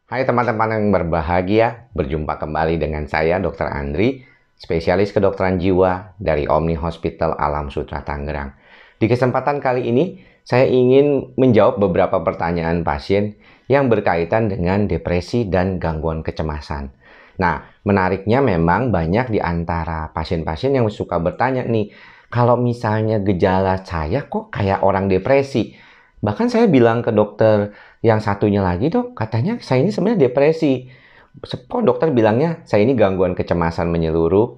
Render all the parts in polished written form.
Hai teman-teman yang berbahagia, berjumpa kembali dengan saya Dr. Andri, spesialis kedokteran jiwa dari Omni Hospital Alam Sutera Tangerang. Di kesempatan kali ini, saya ingin menjawab beberapa pertanyaan pasien yang berkaitan dengan depresi dan gangguan kecemasan. Nah, menariknya memang banyak di antara pasien-pasien yang suka bertanya nih, kalau misalnya gejala saya kok kayak orang depresi. Bahkan saya bilang ke dokter yang satunya lagi, dok, katanya saya ini sebenarnya depresi. Kok dokter bilangnya saya ini gangguan kecemasan menyeluruh?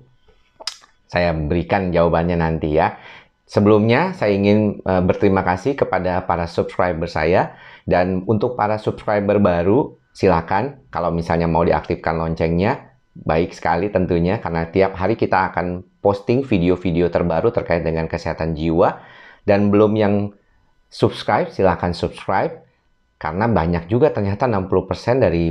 Saya berikan jawabannya nanti ya. Sebelumnya saya ingin berterima kasih kepada para subscriber saya. Dan untuk para subscriber baru, silakan kalau misalnya mau diaktifkan loncengnya. Baik sekali tentunya, karena tiap hari kita akan posting video-video terbaru terkait dengan kesehatan jiwa. Dan belum yang subscribe, silahkan subscribe. Karena banyak juga ternyata 60% dari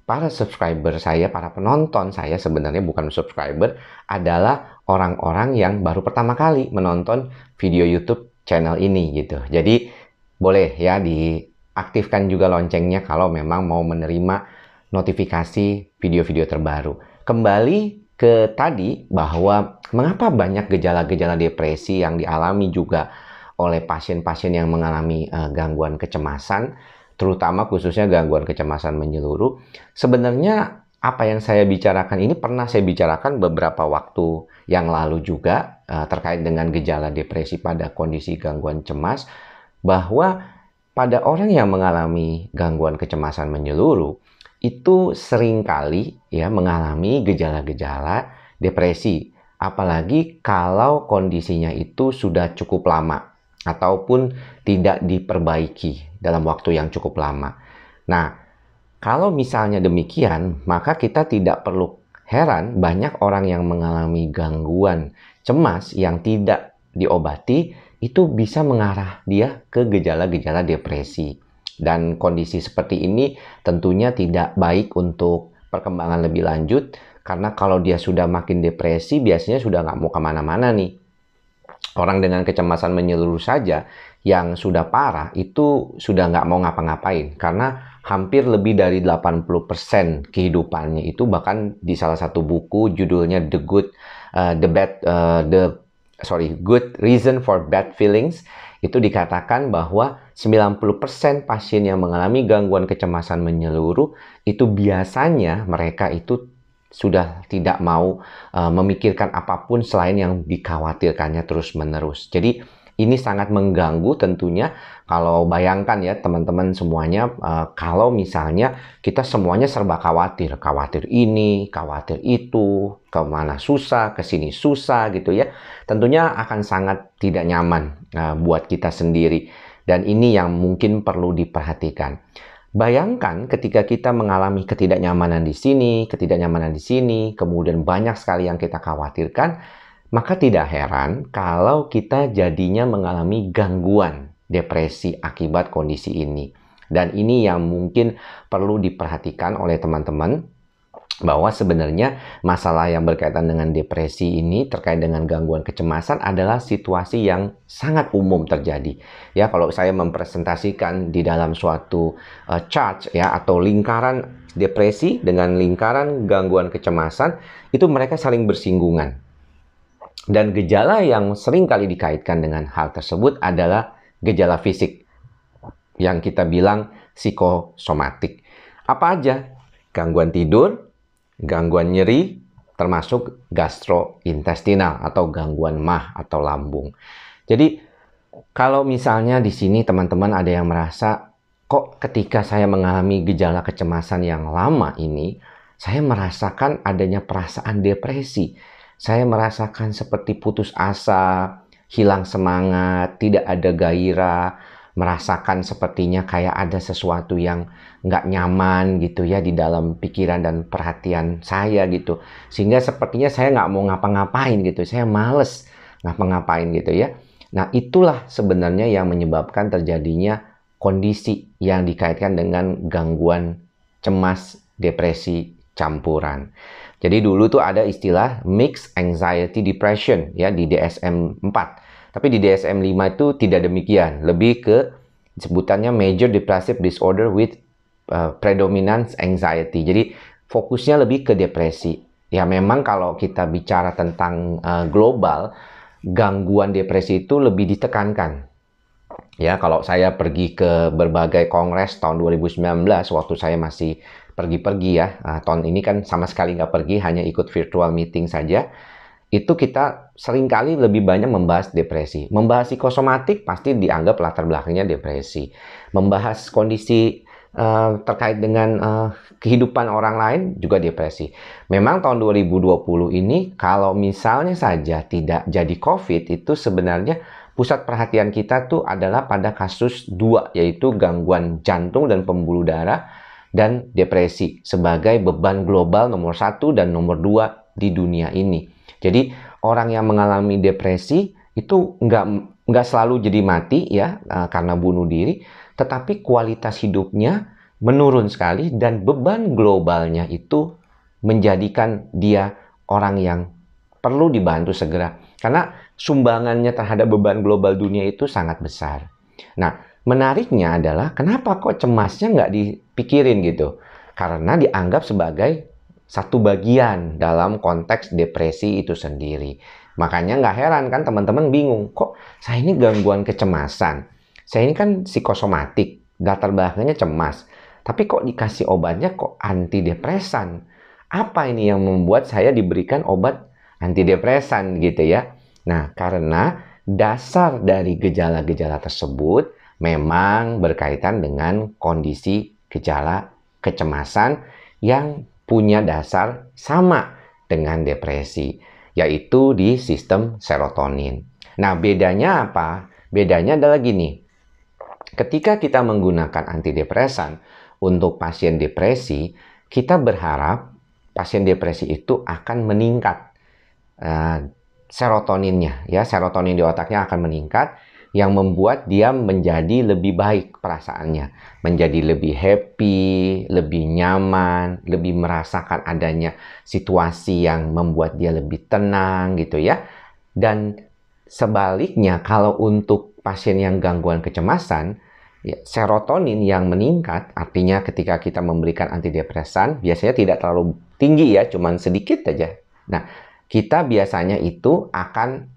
para subscriber saya, para penonton saya sebenarnya bukan subscriber, adalah orang-orang yang baru pertama kali menonton video YouTube channel ini gitu. Jadi boleh ya diaktifkan juga loncengnya kalau memang mau menerima notifikasi video-video terbaru. Kembali ke tadi bahwa mengapa banyak gejala-gejala depresi yang dialami juga oleh pasien-pasien yang mengalami gangguan kecemasan, terutama khususnya gangguan kecemasan menyeluruh. Sebenarnya apa yang saya bicarakan ini pernah saya bicarakan beberapa waktu yang lalu juga terkait dengan gejala depresi pada kondisi gangguan cemas, bahwa pada orang yang mengalami gangguan kecemasan menyeluruh itu seringkali ya mengalami gejala-gejala depresi, apalagi kalau kondisinya itu sudah cukup lama ataupun tidak diperbaiki dalam waktu yang cukup lama. Nah, kalau misalnya demikian, maka kita tidak perlu heran banyak orang yang mengalami gangguan cemas yang tidak diobati itu bisa mengarah dia ke gejala-gejala depresi. Dan kondisi seperti ini tentunya tidak baik untuk perkembangan lebih lanjut, karena kalau dia sudah makin depresi biasanya sudah nggak mau kemana-mana nih. Orang dengan kecemasan menyeluruh saja yang sudah parah itu sudah nggak mau ngapa-ngapain, karena hampir lebih dari 80% kehidupannya itu, bahkan di salah satu buku judulnya Good Reason for Bad Feelings, itu dikatakan bahwa 90% pasien yang mengalami gangguan kecemasan menyeluruh itu biasanya mereka itu sudah tidak mau memikirkan apapun selain yang dikhawatirkannya terus-menerus. Jadi ini sangat mengganggu tentunya. Kalau bayangkan ya teman-teman semuanya, kalau misalnya kita semuanya serba khawatir. Khawatir ini, khawatir itu, kemana susah, kesini susah gitu ya. Tentunya akan sangat tidak nyaman buat kita sendiri. Dan ini yang mungkin perlu diperhatikan. Bayangkan ketika kita mengalami ketidaknyamanan di sini, kemudian banyak sekali yang kita khawatirkan, maka tidak heran kalau kita jadinya mengalami gangguan depresi akibat kondisi ini. Dan ini yang mungkin perlu diperhatikan oleh teman-teman, bahwa sebenarnya masalah yang berkaitan dengan depresi ini terkait dengan gangguan kecemasan adalah situasi yang sangat umum terjadi. Ya, kalau saya mempresentasikan di dalam suatu chart ya atau lingkaran depresi dengan lingkaran gangguan kecemasan, itu mereka saling bersinggungan. Dan gejala yang sering kali dikaitkan dengan hal tersebut adalah gejala fisik yang kita bilang psikosomatik. Apa aja? Gangguan tidur, gangguan nyeri, termasuk gastrointestinal atau gangguan MAH atau lambung. Jadi kalau misalnya di sini teman-teman ada yang merasa, kok ketika saya mengalami gejala kecemasan yang lama ini, saya merasakan adanya perasaan depresi. Saya merasakan seperti putus asa, hilang semangat, tidak ada gairah, merasakan sepertinya kayak ada sesuatu yang nggak nyaman gitu ya di dalam pikiran dan perhatian saya gitu. Sehingga sepertinya saya nggak mau ngapa-ngapain gitu, saya males ngapa-ngapain gitu ya. Nah, itulah sebenarnya yang menyebabkan terjadinya kondisi yang dikaitkan dengan gangguan cemas, depresi campuran. Jadi dulu tuh ada istilah Mixed Anxiety Depression ya di DSM-4. Tapi di DSM-5 itu tidak demikian. Lebih ke sebutannya Major Depressive Disorder with predominance anxiety. Jadi fokusnya lebih ke depresi. Ya memang kalau kita bicara tentang global, gangguan depresi itu lebih ditekankan. Ya, kalau saya pergi ke berbagai kongres tahun 2019, waktu saya masih pergi-pergi ya, tahun ini kan sama sekali nggak pergi, hanya ikut virtual meeting saja, itu kita seringkali lebih banyak membahas depresi. Membahas psikosomatik pasti dianggap latar belakangnya depresi. Membahas kondisi terkait dengan kehidupan orang lain juga depresi. Memang tahun 2020 ini kalau misalnya saja tidak jadi COVID, itu sebenarnya pusat perhatian kita tuh adalah pada kasus 2, yaitu gangguan jantung dan pembuluh darah dan depresi sebagai beban global nomor 1 dan nomor 2 di dunia ini. Jadi orang yang mengalami depresi itu nggak selalu jadi mati ya karena bunuh diri, tetapi kualitas hidupnya menurun sekali dan beban globalnya itu menjadikan dia orang yang perlu dibantu segera. Karena sumbangannya terhadap beban global dunia itu sangat besar. Nah, menariknya adalah kenapa kok cemasnya nggak dipikirin gitu? Karena dianggap sebagai satu bagian dalam konteks depresi itu sendiri. Makanya nggak heran kan teman-teman bingung, kok saya ini gangguan kecemasan. Saya ini kan psikosomatik, latar belakangnya cemas. Tapi kok dikasih obatnya kok antidepresan? Apa ini yang membuat saya diberikan obat antidepresan gitu ya? Nah, karena dasar dari gejala-gejala tersebut memang berkaitan dengan kondisi gejala kecemasan yang punya dasar sama dengan depresi, yaitu di sistem serotonin. Nah, bedanya apa? Bedanya adalah gini, ketika kita menggunakan antidepresan untuk pasien depresi, kita berharap pasien depresi itu akan meningkat serotoninnya, ya, serotonin di otaknya akan meningkat, yang membuat dia menjadi lebih baik perasaannya, menjadi lebih happy, lebih nyaman, lebih merasakan adanya situasi yang membuat dia lebih tenang gitu ya. Dan sebaliknya kalau untuk pasien yang gangguan kecemasan, ya, serotonin yang meningkat, artinya ketika kita memberikan antidepresan, biasanya tidak terlalu tinggi ya, cuman sedikit aja. Nah, kita biasanya itu akan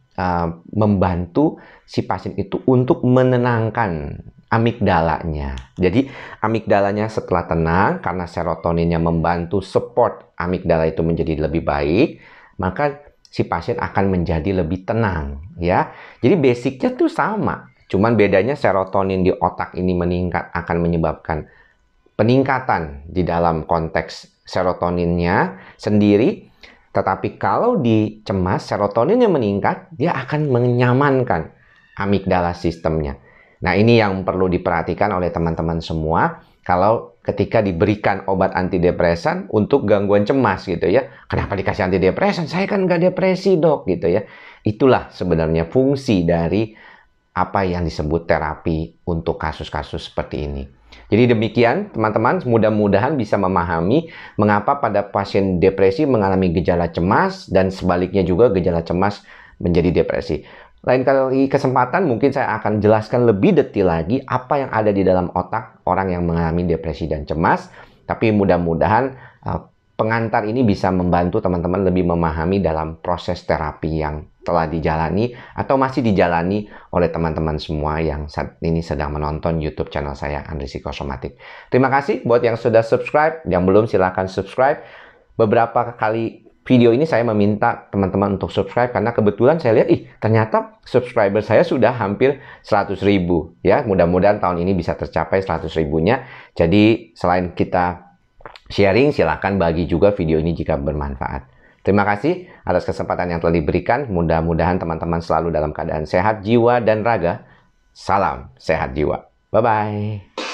membantu si pasien itu untuk menenangkan amigdalanya. Jadi amigdalanya setelah tenang, karena serotoninnya membantu support amigdala itu menjadi lebih baik, maka si pasien akan menjadi lebih tenang ya. Jadi basicnya tuh sama, cuman bedanya serotonin di otak ini meningkat akan menyebabkan peningkatan di dalam konteks serotoninnya sendiri. Tetapi kalau di cemas, serotoninnya meningkat, dia akan menyamankan amigdala sistemnya. Nah, ini yang perlu diperhatikan oleh teman-teman semua kalau ketika diberikan obat antidepresan untuk gangguan cemas gitu ya. Kenapa dikasih antidepresan? Saya kan nggak depresi dok gitu ya. Itulah sebenarnya fungsi dari apa yang disebut terapi untuk kasus-kasus seperti ini. Jadi demikian teman-teman, mudah-mudahan bisa memahami mengapa pada pasien depresi mengalami gejala cemas dan sebaliknya juga gejala cemas menjadi depresi. Lain kali kesempatan mungkin saya akan jelaskan lebih detail lagi apa yang ada di dalam otak orang yang mengalami depresi dan cemas. Tapi mudah-mudahan pengantar ini bisa membantu teman-teman lebih memahami dalam proses terapi yang telah dijalani atau masih dijalani oleh teman-teman semua yang saat ini sedang menonton YouTube channel saya, Andri Psikosomatik. Terima kasih buat yang sudah subscribe, yang belum silahkan subscribe. Beberapa kali video ini saya meminta teman-teman untuk subscribe karena kebetulan saya lihat, ternyata subscriber saya sudah hampir 100.000 ya. Mudah-mudahan tahun ini bisa tercapai 100.000-nya. Jadi selain kita sharing, silahkan bagi juga video ini jika bermanfaat. Terima kasih atas kesempatan yang telah diberikan. Mudah-mudahan teman-teman selalu dalam keadaan sehat jiwa dan raga. Salam sehat jiwa. Bye-bye.